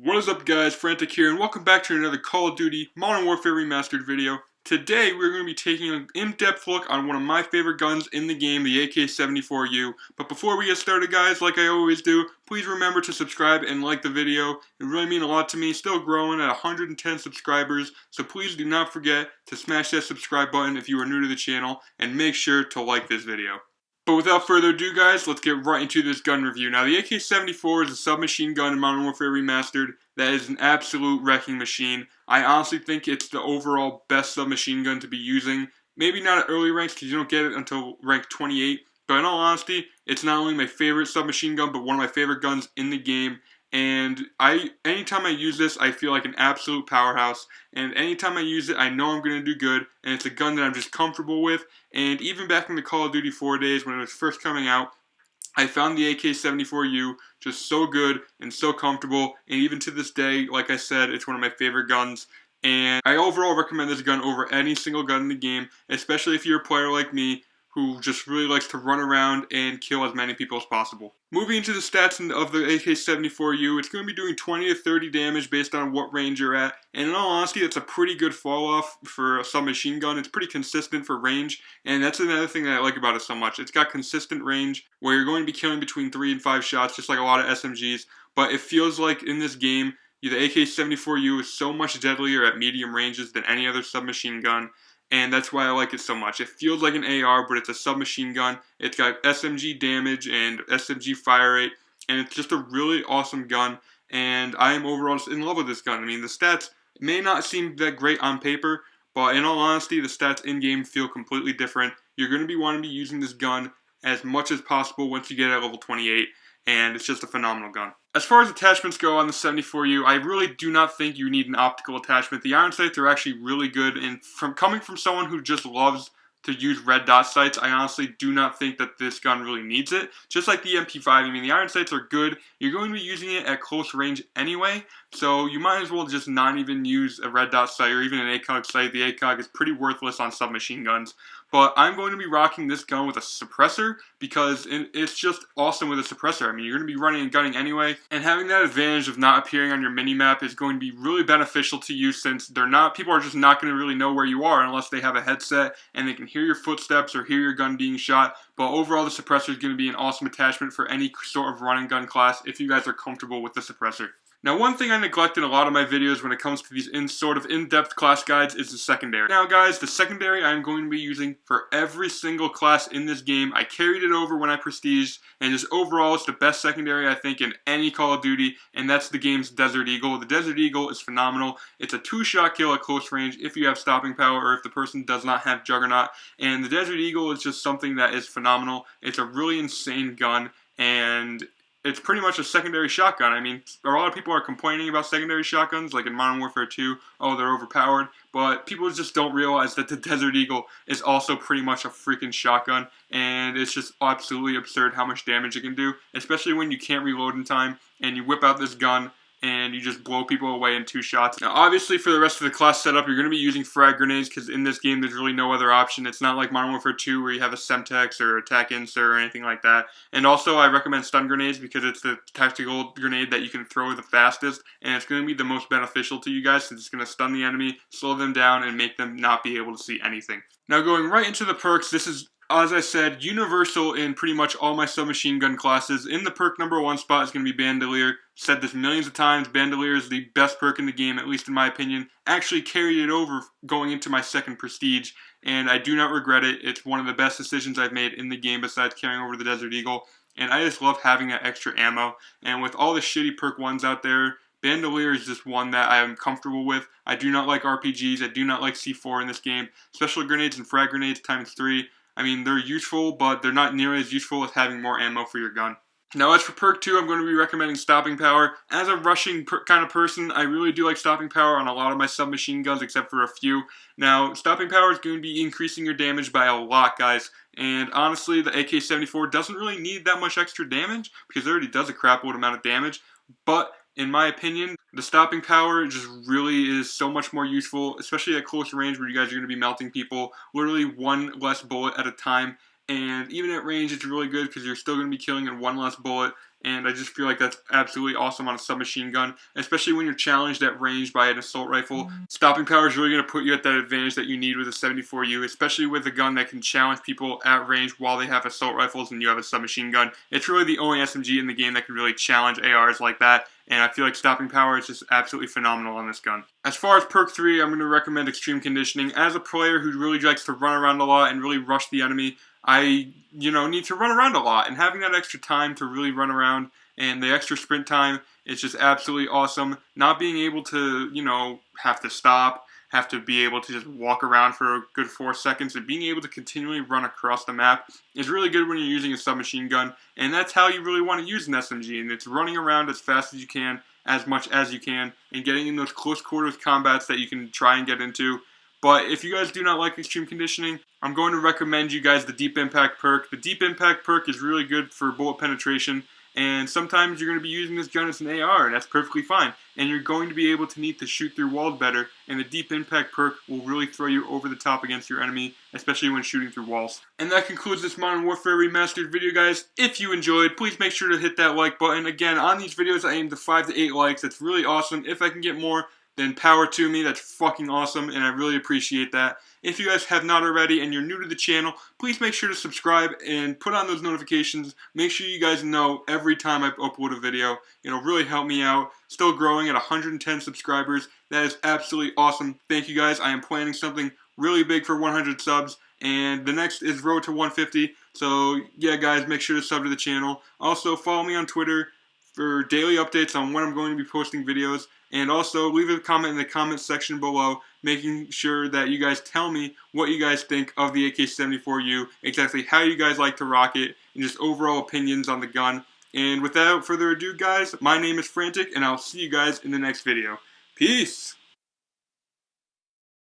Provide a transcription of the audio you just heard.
What is up, guys? Frantic here, and welcome back to another Call of Duty Modern Warfare Remastered video. Today we're going to be taking an in-depth look on one of my favorite guns in the game, the AK74u. But before we get started, guys, like I always do, please remember to subscribe and like the video. It really means a lot to me. Still growing at 110 subscribers, so please do not forget to smash that subscribe button if you are new to the channel, and make sure to like this video. But without further ado, guys, let's get right into this gun review. Now, the AK-74 is a submachine gun in Modern Warfare Remastered that is an absolute wrecking machine. I honestly think it's the overall best submachine gun to be using. Maybe not at early ranks because you don't get it until rank 28. But in all honesty, it's not only my favorite submachine gun, but one of my favorite guns in the game. And anytime I use this, I feel like an absolute powerhouse. And anytime I use it, I know I'm going to do good. And it's a gun that I'm just comfortable with. And even back in the Call of Duty 4 days when it was first coming out, I found the AK-74u just so good and so comfortable. And even to this day, like I said, it's one of my favorite guns. And I overall recommend this gun over any single gun in the game, especially if you're a player like me, who just really likes to run around and kill as many people as possible. Moving into the stats of the AK-74u, it's going to be doing 20 to 30 damage based on what range you're at. And in all honesty, that's a pretty good fall off for a submachine gun. It's pretty consistent for range, and that's another thing that I like about it so much. It's got consistent range where you're going to be killing between 3 and 5 shots, just like a lot of SMGs. But it feels like in this game, the AK-74u is so much deadlier at medium ranges than any other submachine gun. And that's why I like it so much. It feels like an AR, but it's a submachine gun. It's got SMG damage and SMG fire rate, and it's just a really awesome gun. And I am overall just in love with this gun. I mean, the stats may not seem that great on paper, but in all honesty, the stats in-game feel completely different. You're going to be wanting to be using this gun as much as possible once you get at level 28, and it's just a phenomenal gun. As far as attachments go on the 74u, I really do not think you need an optical attachment. The iron sights are actually really good, and coming from someone who just loves to use red dot sights, I honestly do not think that this gun really needs it. Just like the MP5, I mean, the iron sights are good. You're going to be using it at close range anyway, so you might as well just not even use a red dot sight or even an ACOG sight. The ACOG is pretty worthless on submachine guns. But I'm going to be rocking this gun with a suppressor because it's just awesome with a suppressor. I mean, you're going to be running and gunning anyway, and having that advantage of not appearing on your mini-map is going to be really beneficial to you, since people are just not going to really know where you are unless they have a headset and they can hear your footsteps or hear your gun being shot. But overall, the suppressor is going to be an awesome attachment for any sort of run and gun class if you guys are comfortable with the suppressor. Now, one thing I neglect in a lot of my videos when it comes to these in-depth class guides is the secondary. Now, guys, the secondary I'm going to be using for every single class in this game. I carried it over when I prestiged, and just overall, it's the best secondary, I think, in any Call of Duty, and that's the game's Desert Eagle. The Desert Eagle is phenomenal. It's a 2-shot kill at close range if you have stopping power or if the person does not have Juggernaut, and the Desert Eagle is just something that is phenomenal. It's a really insane gun, and it's pretty much a secondary shotgun. I mean, a lot of people are complaining about secondary shotguns, like in Modern Warfare 2, oh, they're overpowered, but people just don't realize that the Desert Eagle is also pretty much a freaking shotgun, and it's just absolutely absurd how much damage it can do, especially when you can't reload in time, and you whip out this gun, and you just blow people away in 2 shots. Now, obviously, for the rest of the class setup, you're going to be using frag grenades, because in this game, there's really no other option. It's not like Modern Warfare 2, where you have a Semtex or attack insert or anything like that. And also, I recommend stun grenades, because it's the tactical grenade that you can throw the fastest, and it's going to be the most beneficial to you guys, since it's going to stun the enemy, slow them down, and make them not be able to see anything. Now, going right into the perks, this is, as I said, universal in pretty much all my submachine gun classes. In the perk number 1 spot is going to be Bandolier. Said this millions of times, Bandolier is the best perk in the game, at least in my opinion. Actually carried it over going into my 2nd prestige, and I do not regret it. It's one of the best decisions I've made in the game besides carrying over the Desert Eagle, and I just love having that extra ammo. And with all the shitty perk 1s out there, Bandolier is just one that I am comfortable with. I do not like RPGs. I do not like C4 in this game. Special grenades and frag grenades ×3. I mean, they're useful, but they're not nearly as useful as having more ammo for your gun. Now, as for perk 2, I'm going to be recommending stopping power. As a rushing kind of person, I really do like stopping power on a lot of my submachine guns, except for a few. Now, stopping power is going to be increasing your damage by a lot, guys. And honestly, the AK-74 doesn't really need that much extra damage, because it already does a crap load amount of damage. But in my opinion, the stopping power just really is so much more useful, especially at close range where you guys are going to be melting people, literally 1 less bullet at a time. And even at range, it's really good because you're still going to be killing in 1 less bullet. and I just feel like that's absolutely awesome on a submachine gun, especially when you're challenged at range by an assault rifle. Stopping power is really going to put you at that advantage that you need with a 74U, especially with a gun that can challenge people at range while they have assault rifles and you have a submachine gun. It's really the only SMG in the game that can really challenge ARs like that, and I feel like stopping power is just absolutely phenomenal on this gun. As far as perk 3, I'm going to recommend extreme conditioning. As a player who really likes to run around a lot and really rush the enemy, I, need to run around a lot, and having that extra time to really run around and the extra sprint time is just absolutely awesome. Not being able to, have to stop, have to be able to just walk around for a good 4 seconds, and being able to continually run across the map is really good when you're using a submachine gun, and that's how you really want to use an SMG, and it's running around as fast as you can, as much as you can, and getting in those close quarters combats that you can try and get into. But if you guys do not like extreme conditioning, I'm going to recommend you guys the Deep Impact perk. The Deep Impact perk is really good for bullet penetration, and sometimes you're going to be using this gun as an AR, and that's perfectly fine. And you're going to be able to need to shoot through walls better, and the Deep Impact perk will really throw you over the top against your enemy, especially when shooting through walls. And that concludes this Modern Warfare Remastered video, guys. If you enjoyed, please make sure to hit that like button. Again, on these videos, I aim to 5 to 8 likes. That's really awesome. If I can get more, then power to me. That's fucking awesome, and I really appreciate that. If you guys have not already and you're new to the channel, please make sure to subscribe and put on those notifications. Make sure you guys know every time I upload a video. It'll really help me out. Still growing at 110 subscribers. That is absolutely awesome. Thank you guys. I am planning something really big for 100 subs, and the next is road to 150. So yeah, guys, make sure to sub to the channel. Also, follow me on Twitter for daily updates on when I'm going to be posting videos. And also, leave a comment in the comments section below, making sure that you guys tell me what you guys think of the AK74U, exactly how you guys like to rock it, and just overall opinions on the gun. And without further ado, guys, my name is Frantic, and I'll see you guys in the next video. Peace!